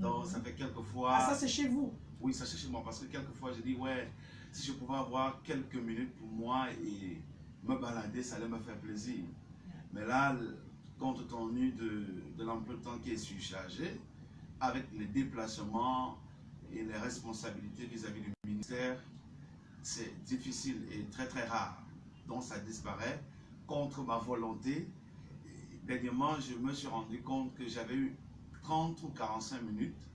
Donc, ça fait quelques fois... Ah, ça c'est chez vous? Oui, ça c'est chez moi, parce que quelquefois, je dis, ouais, si je pouvais avoir quelques minutes pour moi et me balader, ça allait me faire plaisir. Mais là, compte tenu de l'emploi de temps qui est surchargé, avec les déplacements et les responsabilités vis-à-vis du ministère, c'est difficile et très très rare. Donc ça disparaît contre ma volonté. Et dernièrement, je me suis rendu compte que j'avais eu 30 ou 45 minutes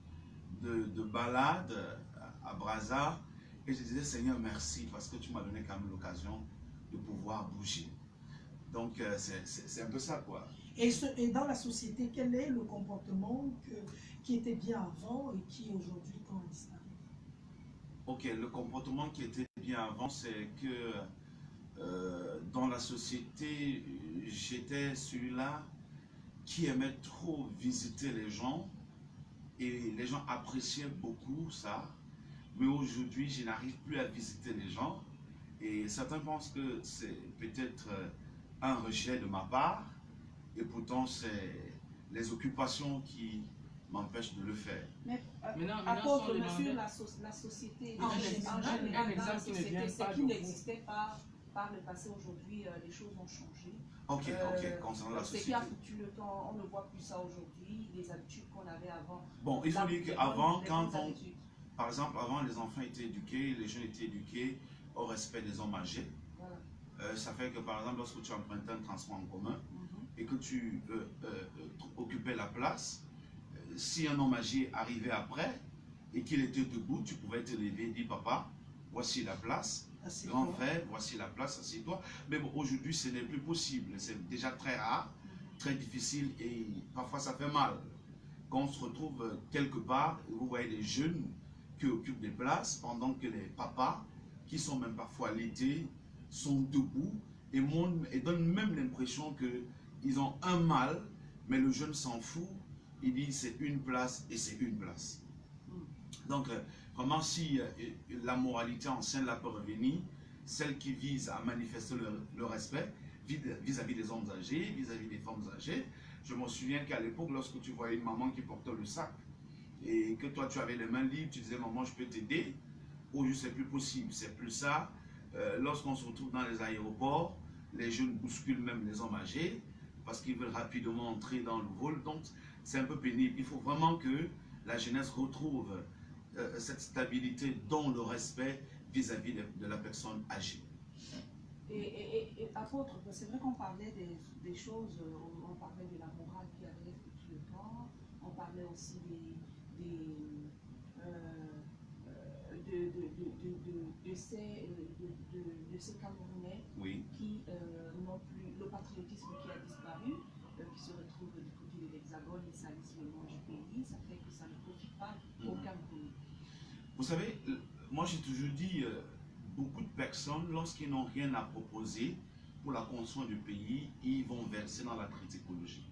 de balade à Brazza et je disais Seigneur merci parce que tu m'as donné quand même l'occasion de pouvoir bouger. Donc c'est un peu ça quoi. Et dans la société, quel est le comportement qui était bien avant et qui aujourd'hui tend à disparaître? Ok, le comportement qui était bien avant, c'est que dans la société, j'étais celui-là qui aimait trop visiter les gens et les gens appréciaient beaucoup ça. Mais aujourd'hui, je n'arrive plus à visiter les gens et certains pensent que c'est peut-être un rejet de ma part et pourtant c'est les occupations qui m'empêchent de le faire. Mais apôtre, monsieur, la société, en général, ce qui n'existait pas par le passé, aujourd'hui, les choses ont changé. Ok, concernant la société. C'est qui a foutu le temps, on ne voit plus ça aujourd'hui, les habitudes qu'on avait avant. Bon, il faut dire qu'avant, par exemple, avant les enfants étaient éduqués, les jeunes étaient éduqués au respect des hommes âgés. Voilà. Ça fait que par exemple, lorsque tu empruntais un transport en commun et que tu occupais la place, si un homme âgé arrivait après et qu'il était debout, tu pouvais te lever et dire papa, voici la place. Grand frère, voici la place, assieds-toi. Mais bon, aujourd'hui, ce n'est plus possible. C'est déjà très rare, très difficile et parfois ça fait mal. Quand on se retrouve quelque part, et vous voyez des jeunes qui occupent des places pendant que les papas, qui sont même parfois laités, sont debout et donnent même l'impression qu'ils ont un mal, mais le jeune s'en fout. Il dit c'est une place et c'est une place. Donc, vraiment, si la moralité ancienne là peut revenir, celle qui vise à manifester le respect vis-à-vis des hommes âgés, vis-à-vis des femmes âgées. Je me souviens qu'à l'époque, lorsque tu voyais une maman qui portait le sac et que toi tu avais les mains libres, tu disais maman, je peux t'aider. Aujourd'hui, c'est plus possible, c'est plus ça. Lorsqu'on se retrouve dans les aéroports, les jeunes bousculent même les hommes âgés parce qu'ils veulent rapidement entrer dans le vol. Donc, c'est un peu pénible. Il faut vraiment que la jeunesse retrouve cette stabilité dans le respect vis-à-vis de la personne âgée. Et apôtre, c'est vrai qu'on parlait des choses, on parlait de la morale qui avait foutu le temps, on parlait aussi de ces Camerounais qui n'ont plus le patriotisme qui a disparu, qui se retrouvent du côté de l'Hexagone, ils salissent le nom du pays, ça fait que ça ne profite pas au Cameroun. Vous savez, moi j'ai toujours dit, beaucoup de personnes, lorsqu'ils n'ont rien à proposer pour la construction du pays, ils vont verser dans la criticologie.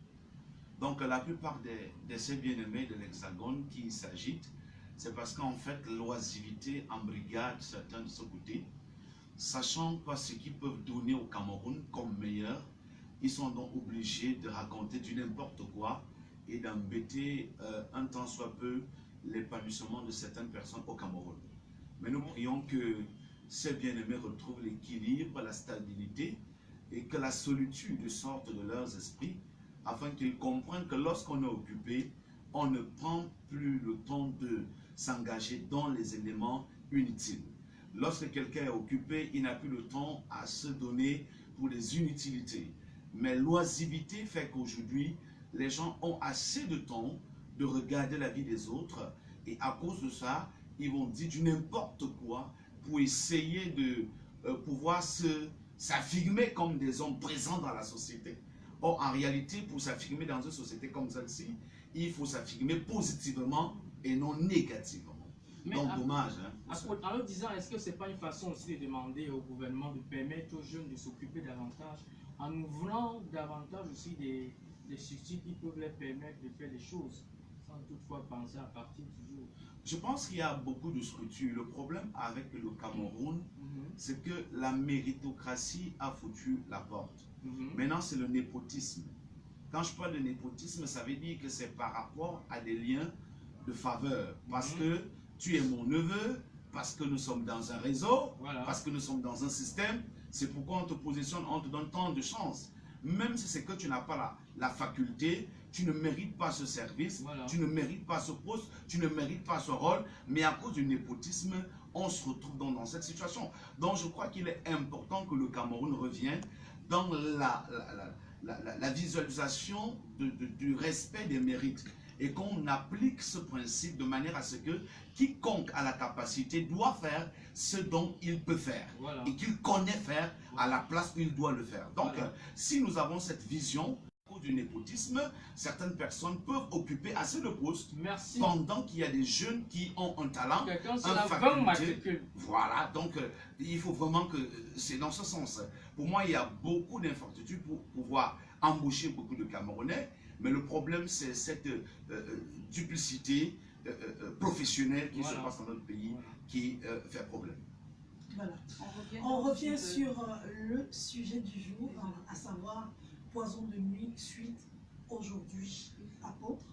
Donc la plupart de ces bien-aimés de l'Hexagone qui s'agitent, c'est parce qu'en fait l'oisivité embrigade certains de ce côté, sachant pas ce qu'ils peuvent donner au Cameroun comme meilleur, ils sont donc obligés de raconter du n'importe quoi et d'embêter un tant soit peu l'épanouissement de certaines personnes au Cameroun. Mais nous prions que ces bien-aimés retrouvent l'équilibre, la stabilité et que la solitude sorte de leurs esprits afin qu'ils comprennent que lorsqu'on est occupé, on ne prend plus le temps de s'engager dans les éléments inutiles. Lorsque quelqu'un est occupé, il n'a plus le temps à se donner pour les inutilités. Mais l'oisivité fait qu'aujourd'hui, les gens ont assez de temps de regarder la vie des autres et à cause de ça, ils vont dire du n'importe quoi pour essayer de pouvoir s'affirmer comme des hommes présents dans la société. Or, en réalité, pour s'affirmer dans une société comme celle-ci, il faut s'affirmer positivement et non négativement. Mais donc, dommage. Hein, en le disant, est-ce que ce n'est pas une façon aussi de demander au gouvernement de permettre aux jeunes de s'occuper davantage, en ouvrant davantage aussi des structures qui peuvent leur permettre de faire des choses, sans toutefois penser à partir toujours? Je pense qu'il y a beaucoup de structures. Le problème avec le Cameroun, c'est que la méritocratie a foutu la porte. Maintenant, c'est le népotisme. Quand je parle de népotisme, ça veut dire que c'est par rapport à des liens de faveur, parce que tu es mon neveu, parce que nous sommes dans un réseau, parce que nous sommes dans un système. C'est pourquoi on te positionne, on te donne tant de chances. Même si c'est que tu n'as pas la faculté, tu ne mérites pas ce service, tu ne mérites pas ce poste, tu ne mérites pas ce rôle, mais à cause du népotisme, on se retrouve dans cette situation. Donc je crois qu'il est important que le Cameroun revienne dans la visualisation du respect des mérites et qu'on applique ce principe de manière à ce que quiconque a la capacité doit faire ce dont il peut faire et qu'il connaît faire à la place où il doit le faire. Donc, si nous avons cette vision du népotisme, certaines personnes peuvent occuper assez de postes pendant qu'il y a des jeunes qui ont un talent, une faculté. Voilà, donc il faut vraiment que c'est dans ce sens. Pour moi, il y a beaucoup d'infrastructures pour pouvoir embaucher beaucoup de Camerounais, mais le problème, c'est cette duplicité professionnelle qui se passe dans notre pays qui fait problème. Voilà. On revient sur le sujet du jour, à savoir poison de nuit suite aujourd'hui. Apôtre.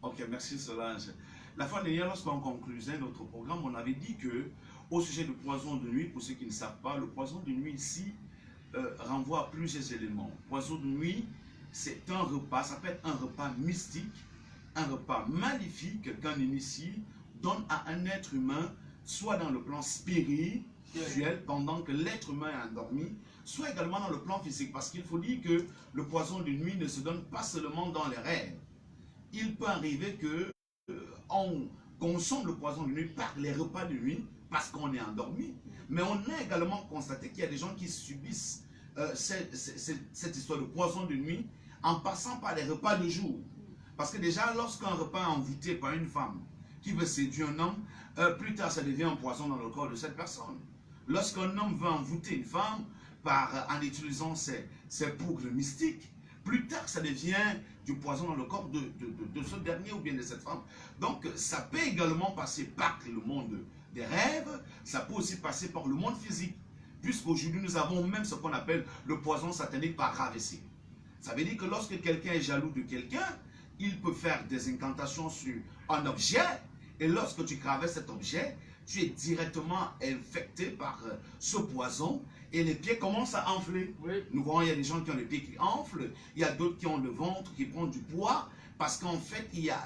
Ok, merci Solange. La fois dernière, lorsqu'on conclusait notre programme, on avait dit que au sujet du poison de nuit, pour ceux qui ne savent pas, le poison de nuit ici renvoie à plusieurs éléments. Poison de nuit, c'est un repas, ça peut être un repas mystique, un repas maléfique qu'un initié donne à un être humain, soit dans le plan spirituel, pendant que l'être humain est endormi, soit également dans le plan physique. Parce qu'il faut dire que le poison de nuit ne se donne pas seulement dans les rêves. Il peut arriver que on consomme le poison de nuit par les repas de nuit, parce qu'on est endormi. Mais on a également constaté qu'il y a des gens qui subissent cette histoire de poison de nuit en passant par les repas de jour. Parce que déjà, lorsqu'un repas est envoûté par une femme qui veut séduire un homme, plus tard, ça devient un poison dans le corps de cette personne. Lorsqu'un homme veut envoûter une femme en utilisant ses poudres mystiques, plus tard, ça devient du poison dans le corps de ce dernier ou bien de cette femme. Donc, ça peut également passer par le monde des rêves, ça peut aussi passer par le monde physique, puisqu'aujourd'hui, nous avons même ce qu'on appelle le poison satanique par AVC. Ça veut dire que lorsque quelqu'un est jaloux de quelqu'un, il peut faire des incantations sur un objet, et lorsque tu traverses cet objet, tu es directement infecté par ce poison, et les pieds commencent à enfler. Nous voyons, il y a des gens qui ont les pieds qui enflent, il y a d'autres qui ont le ventre qui prend du poids, parce qu'en fait, il y a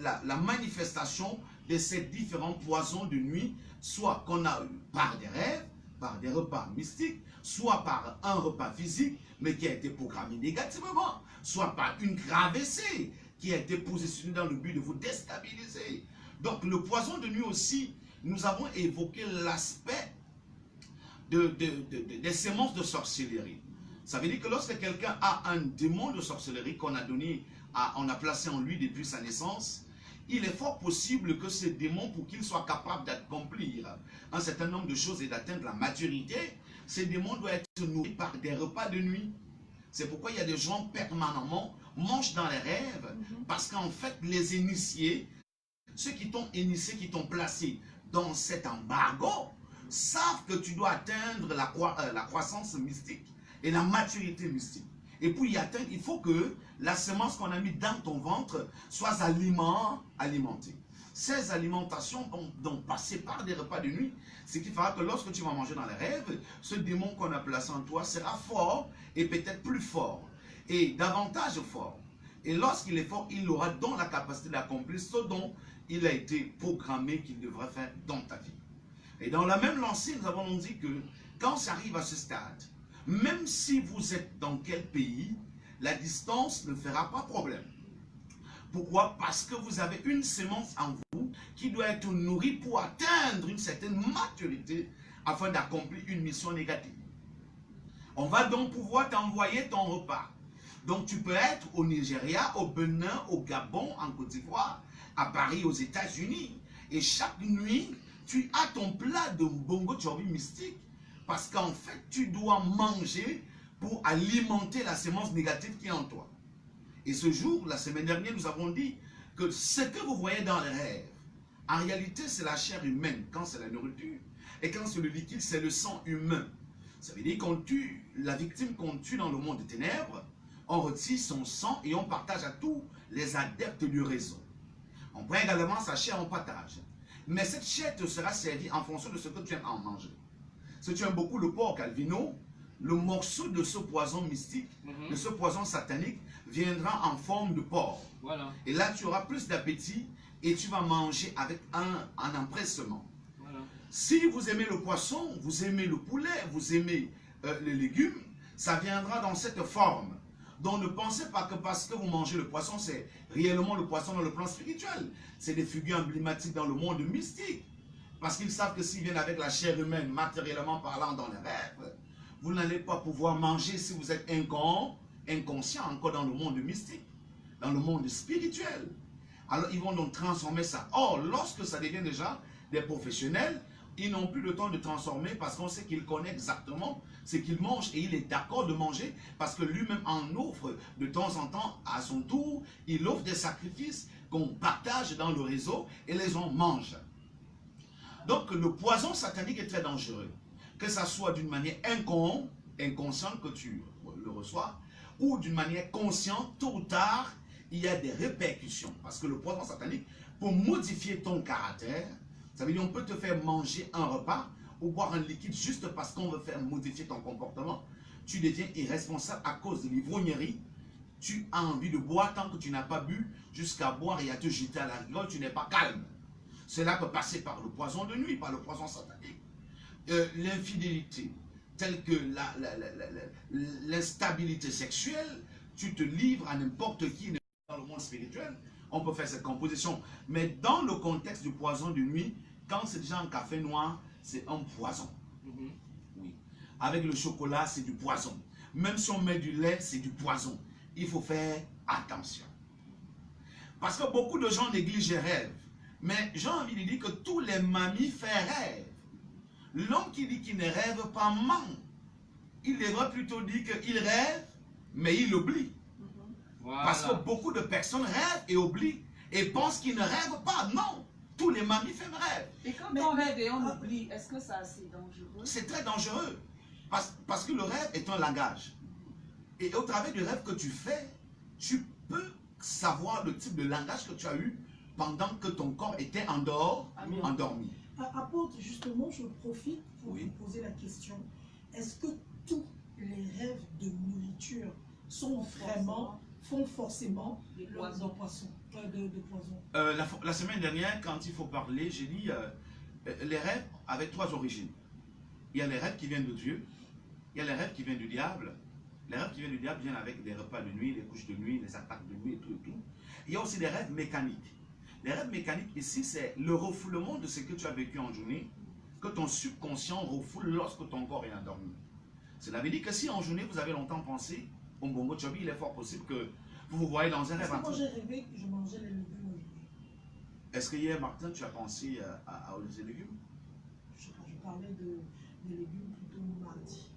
la manifestation de ces différents poisons de nuit, soit qu'on a eu par des rêves, par des repas mystiques, soit par un repas physique, mais qui a été programmé négativement, soit par une AVC qui a été positionnée dans le but de vous déstabiliser. Donc le poison de nuit aussi, nous avons évoqué l'aspect des sémences de sorcellerie. Ça veut dire que lorsque quelqu'un a un démon de sorcellerie qu'on a donné, on a placé en lui depuis sa naissance, il est fort possible que ce démon, pour qu'il soit capable d'accomplir un certain nombre de choses et d'atteindre la maturité, ce démon doit être nourri par des repas de nuit. C'est pourquoi il y a des gens permanemment mangent dans les rêves, parce qu'en fait, les initiés, ceux qui t'ont initié, qui t'ont placé dans cet embargo, savent que tu dois atteindre la croissance mystique et la maturité mystique. Et pour y atteindre, il faut que la semence qu'on a mise dans ton ventre soit alimentée. Ces alimentations vont donc passer par des repas de nuit, ce qui fera que lorsque tu vas manger dans les rêves, ce démon qu'on a placé en toi sera fort et peut-être plus fort et davantage fort. Et lorsqu'il est fort, il aura donc la capacité d'accomplir ce dont il a été programmé qu'il devrait faire dans ta vie. Et dans la même lancée, nous avons dit que quand ça arrive à ce stade, même si vous êtes dans quel pays, la distance ne fera pas problème. Pourquoi? Parce que vous avez une sémence en vous qui doit être nourrie pour atteindre une certaine maturité afin d'accomplir une mission négative. On va donc pouvoir t'envoyer ton repas. Donc tu peux être au Nigeria, au Bénin, au Gabon, en Côte d'Ivoire, à Paris, aux États-Unis. Et chaque nuit, tu as ton plat de bongo tchobi mystique. Parce qu'en fait, tu dois manger pour alimenter la sémence négative qui est en toi. Et ce jour, la semaine dernière, nous avons dit que ce que vous voyez dans les rêves, en réalité, c'est la chair humaine quand c'est la nourriture. Et quand c'est le liquide, c'est le sang humain. Ça veut dire qu'on tue, la victime qu'on tue dans le monde des ténèbres, on retire son sang et on partage à tous les adeptes du réseau. On prend également sa chair en partage. Mais cette chair te sera servie en fonction de ce que tu aimes en manger. Si tu aimes beaucoup le porc Calvino, le morceau de ce poison mystique, de ce poison satanique, viendra en forme de porc. Voilà. Et là, tu auras plus d'appétit et tu vas manger avec un empressement. Voilà. Si vous aimez le poisson, vous aimez le poulet, vous aimez les légumes, ça viendra dans cette forme. Donc ne pensez pas que parce que vous mangez le poisson, c'est réellement le poisson dans le plan spirituel. C'est des figures emblématiques dans le monde mystique. Parce qu'ils savent que s'ils viennent avec la chair humaine, matériellement parlant dans les rêves, vous n'allez pas pouvoir manger si vous êtes inconscient encore dans le monde mystique, dans le monde spirituel. Alors ils vont donc transformer ça. Or, lorsque ça devient déjà des professionnels, ils n'ont plus le temps de transformer parce qu'on sait qu'il connaît exactement ce qu'il mange et il est d'accord de manger parce que lui-même en offre de temps en temps à son tour. Il offre des sacrifices qu'on partage dans le réseau et les gens mangent. Donc le poison satanique est très dangereux. Que ça soit d'une manière inconsciente que tu le reçois ou d'une manière consciente, tôt ou tard, il y a des répercussions. Parce que le poison satanique, pour modifier ton caractère, ça veut dire qu'on peut te faire manger un repas ou boire un liquide juste parce qu'on veut faire modifier ton comportement. Tu deviens irresponsable à cause de l'ivrognerie. Tu as envie de boire tant que tu n'as pas bu, jusqu'à boire et à te jeter à la rigole, tu n'es pas calme. Cela peut passer par le poison de nuit, par le poison satanique. L'infidélité, telle que l'instabilité sexuelle, tu te livres à n'importe qui dans le monde spirituel. On peut faire cette composition. Mais dans le contexte du poison de nuit, quand c'est déjà un café noir, c'est un poison. Oui. Avec le chocolat, c'est du poison. Même si on met du lait, c'est du poison. Il faut faire attention. Parce que beaucoup de gens négligent les rêves. Mais j'ai envie de dire que tous les mammifères rêvent. L'homme qui dit qu'il ne rêve pas ment. Il devrait plutôt dire qu'il rêve, mais il oublie. Voilà. Parce que beaucoup de personnes rêvent et oublient et pensent qu'ils ne rêvent pas. Non, tous les mammifères rêvent. Et quand on rêve et on oublie, est-ce que ça c'est dangereux? C'est très dangereux. Parce que le rêve est un langage. Et au travers du rêve que tu fais, tu peux savoir le type de langage que tu as eu pendant que ton corps était endormi. Apôtre, justement, je profite pour vous poser la question. Est-ce que tous les rêves de nourriture font forcément de poisson? La semaine dernière, quand il faut parler, j'ai dit les rêves avec trois origines. Il y a les rêves qui viennent de Dieu, il y a les rêves qui viennent du diable. Les rêves qui viennent du diable viennent avec des repas de nuit, les couches de nuit, les attaques de nuit et tout et tout. Il y a aussi des rêves mécaniques. Les rêves mécaniques ici, c'est le refoulement de ce que tu as vécu en journée, que ton subconscient refoule lorsque ton corps est endormi. Cela veut dire que si en journée vous avez longtemps pensé, au Bongo Chobi, il est fort possible que vous vous voyez dans un rêve. Moi j'ai rêvé que je mangeais les légumes aujourd'hui. Est-ce que hier, Martin, tu as pensé aux légumes? Je parlais des légumes plutôt mardi.